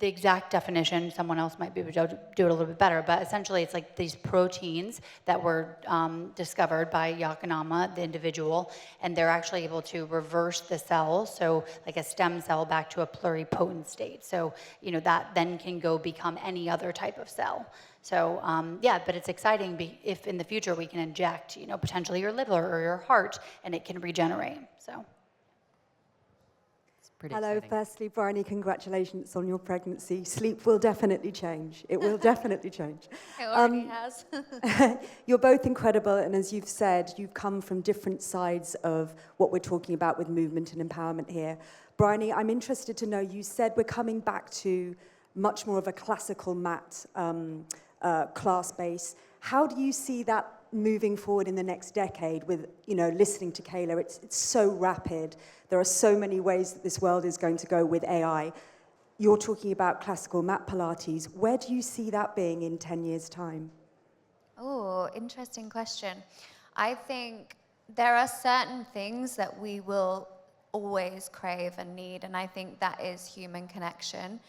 the exact definition, someone else might be able to do it a little bit better, but essentially it's like these proteins that were discovered by Yakanama, the individual, and they're actually able to reverse the cell, so like a stem cell back to a pluripotent state. So, that then can go become any other type of cell. So, yeah, but it's exciting if in the future we can inject, potentially your liver or your heart, and it can regenerate, so. Hello, Exciting. firstly, Bryony, congratulations on your pregnancy. Sleep will definitely change. It will definitely change. It already has. You're both incredible, and as you've said, you've come from different sides of what we're talking about with movement and empowerment here. Bryony, I'm interested to know, you said we're coming back to much more of a classical mat class base. How do you see that moving forward in the next decade with, listening to Kayla? It's so rapid. There are so many ways that this world is going to go with AI. You're talking about classical mat Pilates. Where do you see that being in 10 years' time? Oh, interesting question. I think there are certain things that we will always crave and need, and I think that is human connection.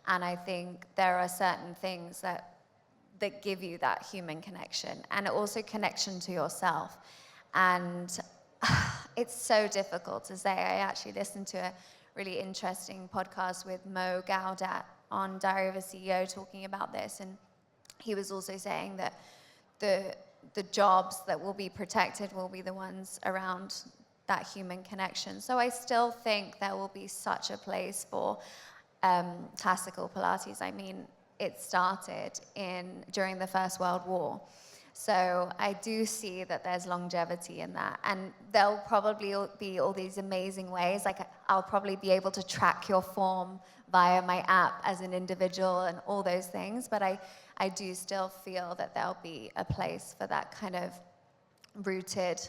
And I think there are certain things that give you that human connection, and also connection to yourself. And it's so difficult to say. I actually listened to a really interesting podcast with Mo Gaudat on Diary of a CEO talking about this, and he was also saying that the jobs that will be protected will be the ones around that human connection. So I still think there will be such a place for classical Pilates. I mean, it started during the First World War. So I do see that there's longevity in that. And there'll probably be all these amazing ways. Like I'll probably be able to track your form via my app as an individual and all those things. But I do still feel that there'll be a place for that kind of rooted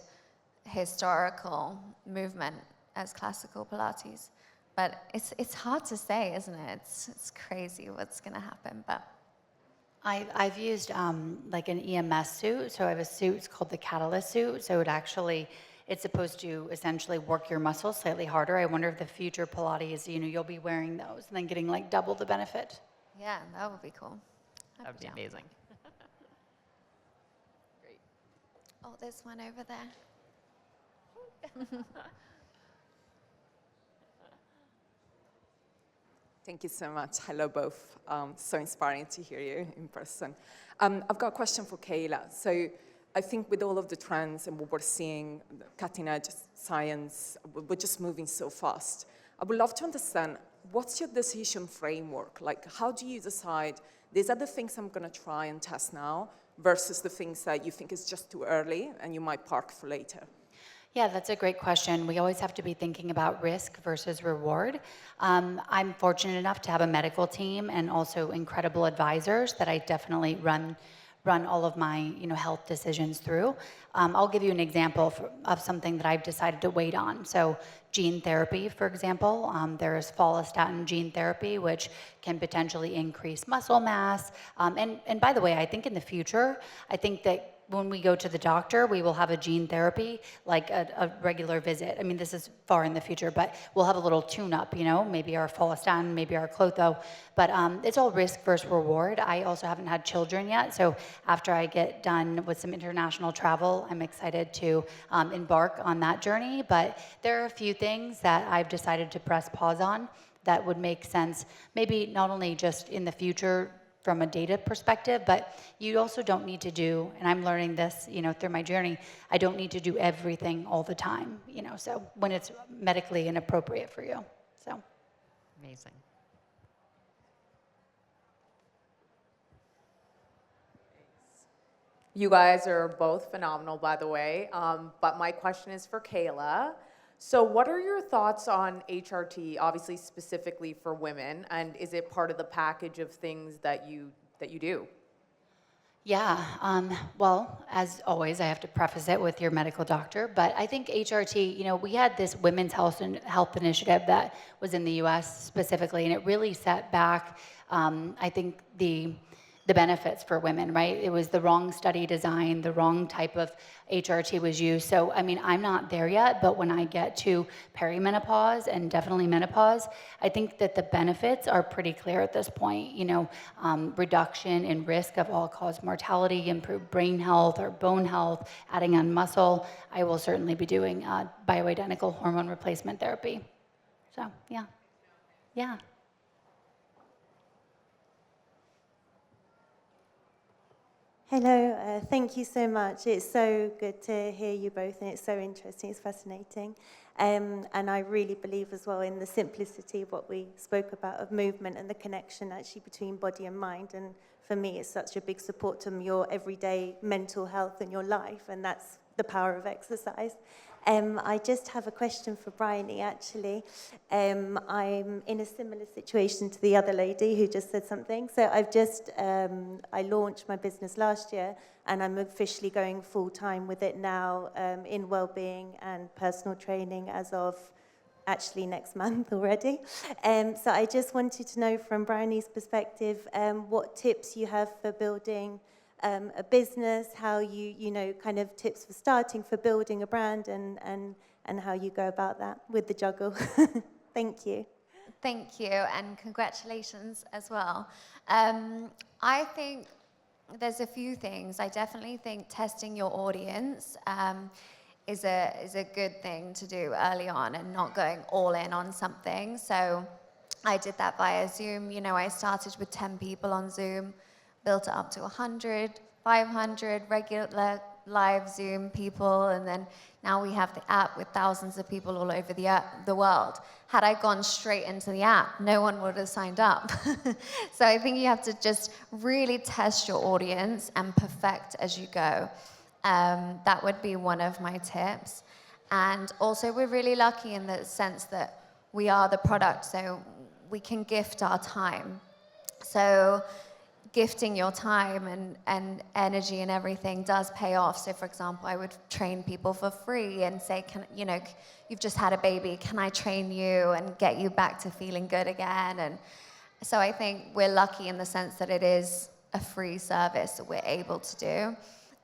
historical movement as classical Pilates. But it's hard to say, isn't it? It's crazy what's going to happen, but. I've used like an EMS suit. So I have a suit, it's called the Catalyst suit. So it's supposed to essentially work your muscles slightly harder. I wonder if the future Pilates, you'll be wearing those and then getting like double the benefit. Yeah, that would be cool. That would be amazing. Great. Oh, there's one over there. Thank you so much. Hello, both. So inspiring to hear you in person. I've got a question for Kayla. So I think with all of the trends and what we're seeing, cutting edge science, we're just moving so fast. I would love to understand, what's your decision framework? Like, how do you decide, these are the things I'm going to try and test now versus the things that you think is just too early and you might park for later? Yeah, that's a great question. We always have to be thinking about risk versus reward. I'm fortunate enough to have a medical team and also incredible advisors that I definitely run all of my health decisions through. I'll give you an example of something that I've decided to wait on. So gene therapy, for example, there is follistatin gene therapy, which can potentially increase muscle mass. And by the way, I think in the future, I think that when we go to the doctor, we will have a gene therapy, like a regular visit. I mean, this is far in the future, but we'll have a little tune-up, maybe our follistatin, maybe our clotho. But it's all risk versus reward. I also haven't had children yet, so after I get done with some international travel, I'm excited to embark on that journey. But there are a few things that I've decided to press pause on that would make sense, maybe not only just in the future, from a data perspective, but you also don't need to do, and I'm learning this, through my journey, I don't need to do everything all the time, so when it's medically inappropriate for you, so. Amazing. You guys are both phenomenal, by the way, but my question is for Kayla. So what are your thoughts on HRT, obviously specifically for women, and is it part of the package of things that you do? Yeah, well, as always, I have to preface it with your medical doctor, but I think HRT, we had this women's health initiative that was in the US specifically, and it really set back, I think, the benefits for women, right? It was the wrong study design, the wrong type of HRT was used. So, I mean, I'm not there yet, but when I get to perimenopause and definitely menopause, I think that the benefits are pretty clear at this point. Reduction in risk of all-cause mortality, improved brain health or bone health, adding on muscle. I will certainly be doing bioidentical hormone replacement therapy. So, yeah. Yeah. Hello, thank you so much. It's so good to hear you both, and it's so interesting, it's fascinating. And I really believe as well in the simplicity of what we spoke about of movement and the connection actually between body and mind. And for me, it's such a big support to your everyday mental health and your life, and that's the power of exercise. I just have a question for Bryony, actually. I'm in a similar situation to the other lady who just said something. So I launched my business last year, and I'm officially going full-time with it now in well-being and personal training as of actually next month already. So I just wanted to know from Bryony's perspective what tips you have for building a business, how you kind of tips for starting, for building a brand, and how you go about that with the juggle. Thank you. Thank you, and congratulations as well. I think there's a few things. I definitely think testing your audience is a good thing to do early on and not going all in on something. So I did that via Zoom. I started with 10 people on Zoom, built it up to 100, 500 regular live Zoom people, and then now we have the app with thousands of people all over the world. Had I gone straight into the app, no one would have signed up. So I think you have to just really test your audience and perfect as you go. That would be one of my tips. And also, we're really lucky in the sense that we are the product, so we can gift our time. So gifting your time and energy and everything does pay off. So for example, I would train people for free and say, you've just had a baby, can I train you and get you back to feeling good again? And so I think we're lucky in the sense that it is a free service that we're able to do.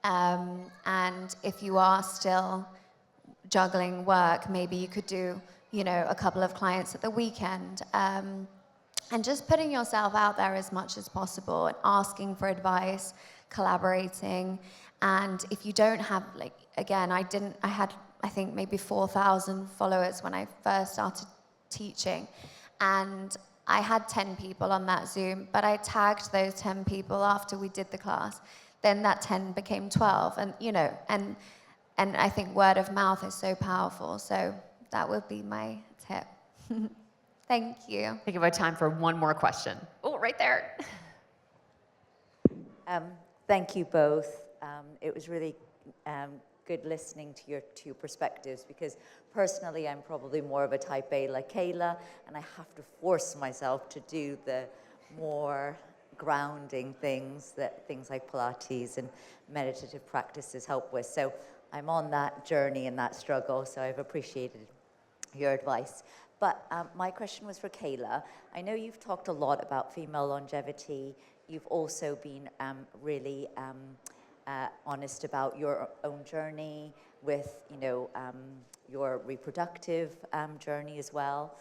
And if you are still juggling work, maybe you could do, a couple of clients at the weekend. And just putting yourself out there as much as possible and asking for advice, collaborating. And if you don't have, I had, I think, maybe 4,000 followers when I first started teaching. And I had 10 people on that Zoom, but I tagged those 10 people after we did the class. Then that 10 became 12. And, and I think word of mouth is so powerful. So that would be my tip. Thank you. I think we have time for one more question. Oh, right there. Thank you both. It was really good listening to your two perspectives, because personally I'm probably more of a type A like Kayla, and I have to force myself to do the more grounding things that things like Pilates and meditative practices help with. So I'm on that journey and that struggle, so I've appreciated your advice. But my question was for Kayla. I know you've talked a lot about female longevity. You've also been really honest about your own journey with, your reproductive journey as well.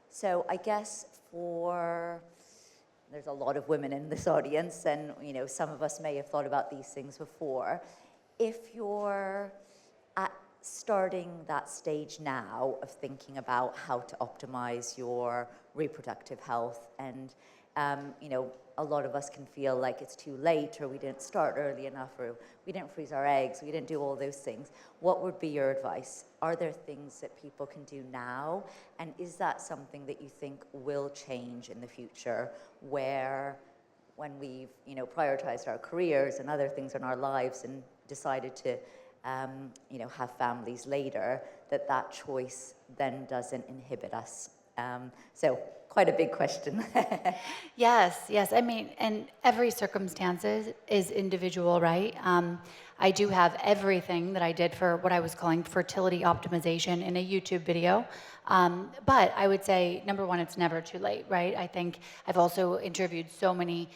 So I guess there's a lot of women in this audience, and some of us may have thought about these things before. If you're starting that stage now of thinking about how to optimize your reproductive health, and a lot of us can feel like it's too late, or we didn't start early enough, or we didn't freeze our eggs, we didn't do all those things. What would be your advice? Are there things that people can do now? And is that something that you think will change in the future, where when we've prioritized our careers and other things in our lives and decided to have families later, that choice then doesn't inhibit us? So quite a big question. Yes. I mean, and every circumstance is individual, right? I do have everything that I did for what I was calling fertility optimization in a YouTube video. But I would say, number one, it's never too late, right? I think I've also interviewed so many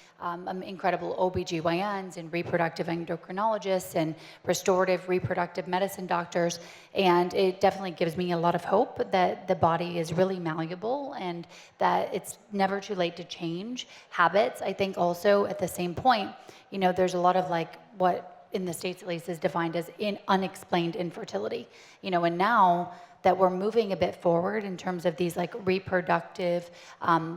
incredible OBGYNs and reproductive endocrinologists and restorative reproductive medicine doctors. And it definitely gives me a lot of hope that the body is really malleable and that it's never too late to change habits. I think also at the same point, there's a lot of what in the States at least is defined as unexplained infertility. And now that we're moving a bit forward in terms of these reproductive,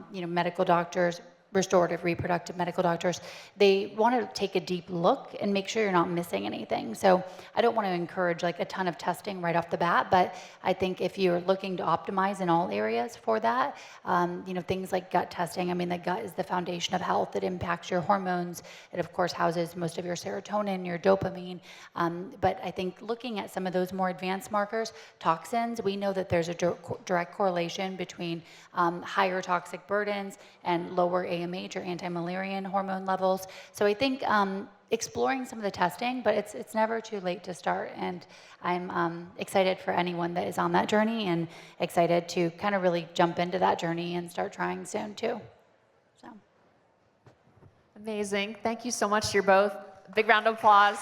medical doctors, restorative reproductive medical doctors, they want to take a deep look and make sure you're not missing anything. So I don't want to encourage a ton of testing right off the bat, but I think if you're looking to optimize in all areas for that, things like gut testing. I mean, the gut is the foundation of health. It impacts your hormones. It of course houses most of your serotonin, your dopamine. But I think looking at some of those more advanced markers, toxins, we know that there's a direct correlation between higher toxic burdens and lower AMH or anti-Müllerian hormone levels. So I think exploring some of the testing, but it's never too late to start. And I'm excited for anyone that is on that journey, and excited to kind of really jump into that journey and start trying soon too. So amazing. Thank you so much to you both. Big round of applause.